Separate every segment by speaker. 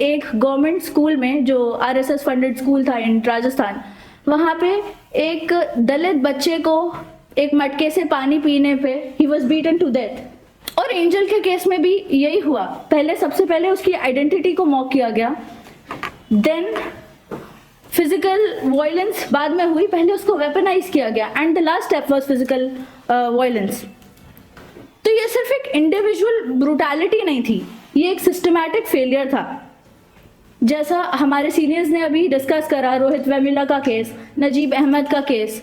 Speaker 1: एक government school में, जो आरएसएस फंडेड स्कूल था इन राजस्थान, वहाँ पे एक दलित बच्चे को एक मटके से पानी पीने पे ही वॉज बीटन टू डेथ। और एंजल के केस में भी यही हुआ। सबसे पहले उसकी आइडेंटिटी को मॉक किया गया, देन फिजिकल वायलेंस बाद में हुई, पहले उसको वेपनाइज किया गया, and the last step was physical violence. तो ये सिर्फ एक इंडिविजुअल ब्रूटैलिटी नहीं थी, ये एक सिस्टमैटिक फेलियर था। जैसा हमारे सीनियर्स ने अभी डिस्कस करा, रोहित वेमुला का केस, नजीब अहमद का केस,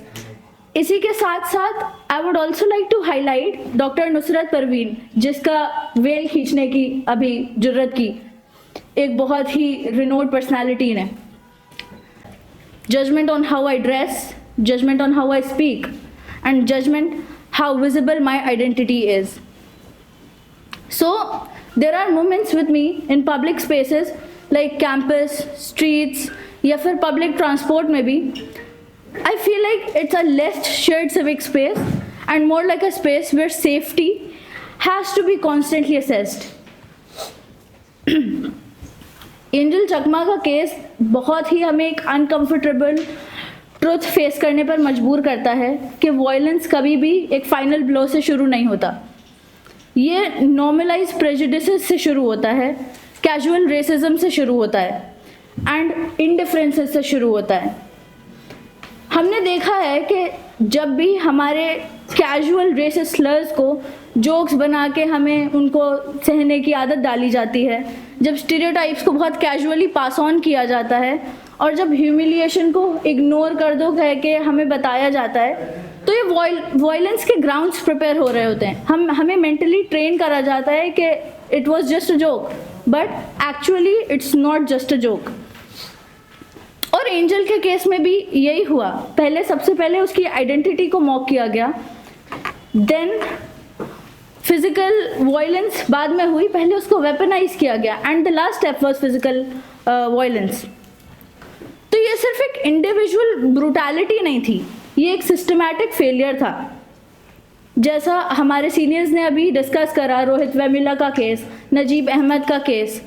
Speaker 1: इसी के साथ साथ I would also like to highlight doctor Nusrat Parveen, जिसका वेल खींचने की अभी जुर्रत की एक बहुत ही रिनोड पर्सनैलिटी ने। Judgement on how I dress, judgement on how I speak, and judgement how visible my identity is. So there are moments with me in public spaces like campus, streets, या फिर public transport में भी, I feel like it's a less shared civic space and more like a space where safety has to be constantly assessed. Angel Chakma का case बहुत ही हमें एक uncomfortable truth face करने पर मजबूर करता है कि वायलेंस कभी भी एक फाइनल ब्लो से शुरू नहीं होता। ये नॉर्मलाइज प्रेजुडिसेस से शुरू होता है, कैजुअल रेसिज्म से शुरू होता है, एंड इंडिफरेंसेस से शुरू होता है। हमने देखा है कि जब भी हमारे कैजुअल रेसिस्ट स्लर्स को जोक्स बना के हमें उनको सहने की आदत डाली जाती है, जब स्टीरियोटाइप्स को बहुत कैजुअली पास ऑन किया जाता है, और जब ह्यूमिलिएशन को इग्नोर कर दो कह के हमें बताया जाता है, तो ये वायलेंस के ग्राउंड्स प्रिपेयर हो रहे होते हैं। हमें मेंटली ट्रेन करा जाता है कि it was just a joke, but actually it's not just a joke. और एंजल के केस में भी यही हुआ। सबसे पहले उसकी आइडेंटिटी को मॉक किया गया, देन फिजिकल वायलेंस बाद में हुई, पहले उसको वेपनाइज किया गया, and the last step was physical violence. तो ये सिर्फ एक इंडिविजुअल ब्रूटैलिटी नहीं थी, ये एक सिस्टमैटिक फेलियर था। जैसा हमारे सीनियर्स ने अभी डिस्कस करा, रोहित वेमुला का केस, नजीब अहमद का केस,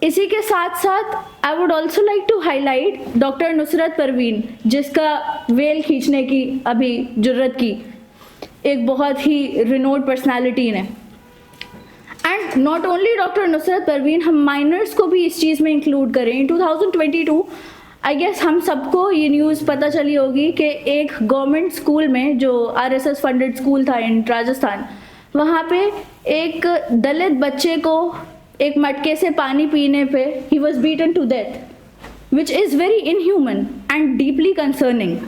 Speaker 1: इसी के साथ साथ I would also like to highlight doctor Nusrat Parveen, जिसका वेल खींचने की अभी जुर्रत की एक बहुत ही रिनोड पर्सनैलिटी ने। And not only doctor Nusrat Parveen, हम माइनर्स को भी इस चीज़ में इंक्लूड करें। इन 2022 आई गेस हम सबको ये न्यूज़ पता चली होगी कि एक गवर्नमेंट स्कूल में, जो आरएसएस फंडेड स्कूल था इन राजस्थान, वहाँ पे एक दलित बच्चे को एक मटके से पानी पीने पे ही was beaten to death, which is very inhuman and deeply concerning.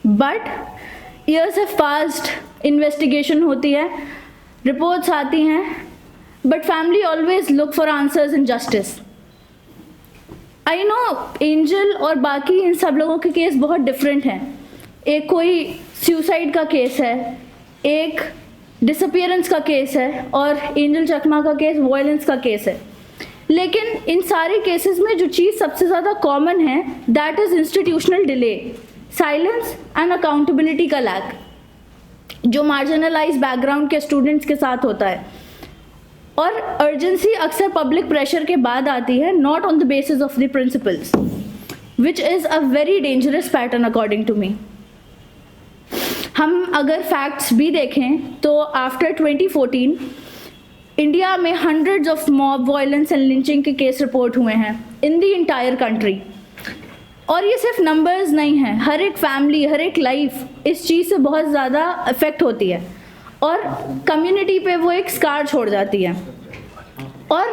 Speaker 1: But years have passed, investigation होती है, रिपोर्ट्स आती हैं, but family always look for answers in justice. I know Angel और बाकी इन सब लोगों के केस बहुत डिफरेंट हैं। एक कोई सुसाइड का केस है, एक डिसअपियरेंस का केस है, और एंजल चकमा का केस वायलेंस का केस है। लेकिन इन सारे केसेस में जो चीज़ सबसे ज़्यादा कॉमन है, that is institutional delay, silence and accountability का लैक, जो मार्जिनलाइज बैकग्राउंड के स्टूडेंट्स के साथ होता है। और अर्जेंसी अक्सर पब्लिक प्रेशर के बाद आती है, not on the basis of the principles, which is a very dangerous pattern according to me. हम अगर फैक्ट्स भी देखें तो आफ्टर 2014 इंडिया में hundreds of mob violence and lynching के केस रिपोर्ट हुए हैं इन द इंटायर कंट्री। और ये सिर्फ नंबर्स नहीं हैं, हर एक फैमिली, हर एक लाइफ इस चीज़ से बहुत ज़्यादा अफेक्ट होती है, और कम्युनिटी पे वो एक स्कार छोड़ जाती है। और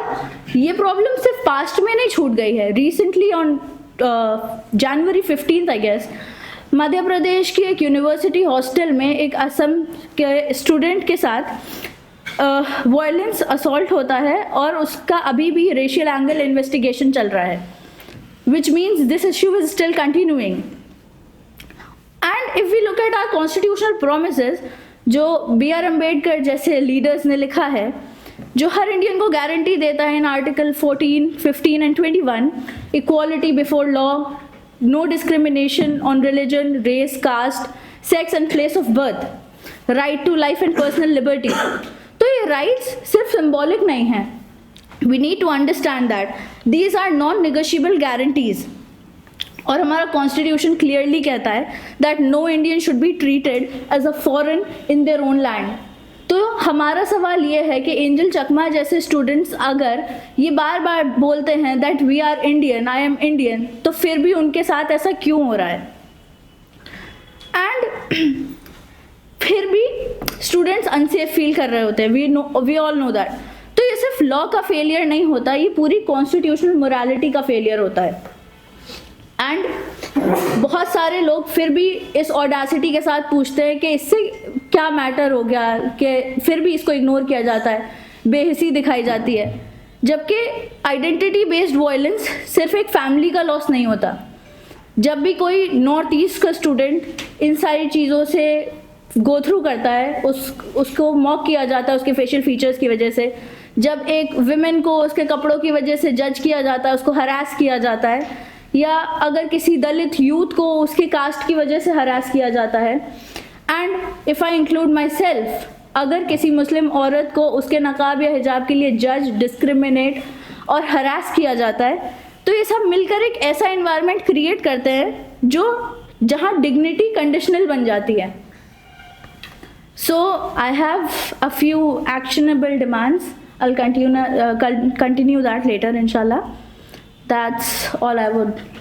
Speaker 1: ये प्रॉब्लम सिर्फ पास्ट में नहीं छूट गई है। Recently on January 15 I guess, Madhya Pradesh की एक यूनिवर्सिटी हॉस्टल में एक असम के स्टूडेंट के साथ वायलेंस असॉल्ट होता है, और उसका अभी भी रेशियल एंगल इन्वेस्टिगेशन चल रहा है, which means this issue is still continuing. And if we look at our constitutional promises, जो B.R. अम्बेडकर जैसे लीडर्स ने लिखा है, जो हर इंडियन को गारंटी देता है in article 14, 15 and 21, equality before law, no discrimination on religion, race, caste, sex and place of birth, right to life and personal liberty. तो ये राइट्स सिर्फ सिंबॉलिक नहीं हैं, we need to understand that these are non negotiable guarantees. और हमारा constitution clearly कहता है that no Indian should be treated as a foreign in their own land. तो हमारा सवाल ये है कि एंजल चकमा जैसे स्टूडेंट्स अगर ये बार बार बोलते हैं that we are Indian, I am Indian, तो फिर भी उनके साथ ऐसा क्यों हो रहा है? एंड फिर भी स्टूडेंट्स अनसेफ फील कर रहे होते हैं, वी ऑल नो दैट। तो ये सिर्फ लॉ का फेलियर नहीं होता, ये पूरी कॉन्स्टिट्यूशनल मोरालिटी का फेलियर होता है। एंड बहुत सारे लोग फिर भी इस ऑडासिटी के साथ पूछते हैं कि इससे क्या मैटर हो गया, कि फिर भी इसको इग्नोर किया जाता है, बेहिसी दिखाई जाती है। जबकि आइडेंटिटी बेस्ड वायलेंस सिर्फ एक फैमिली का लॉस नहीं होता। जब भी कोई नॉर्थ ईस्ट का स्टूडेंट इन सारी चीज़ों से गो थ्रू करता है, उसको मॉक किया जाता है उसके फेशियल फीचर्स की वजह से, जब एक विमेन को उसके कपड़ों की वजह से जज किया जाता है, उसको हरास किया जाता है, या अगर किसी दलित यूथ को उसके कास्ट की वजह से हरास किया जाता है, and if I include my self, अगर किसी मुस्लिम औरत को उसके नकाब या हिजाब के लिए जज, डिस्क्रिमिनेट और हरास किया जाता है, तो ये सब मिलकर एक ऐसा एनवायरनमेंट क्रिएट करते हैं जहाँ डिग्निटी कंडीशनल बन जाती है। So I have a few actionable demands. I'll continue that later, inshallah. That's all I would like.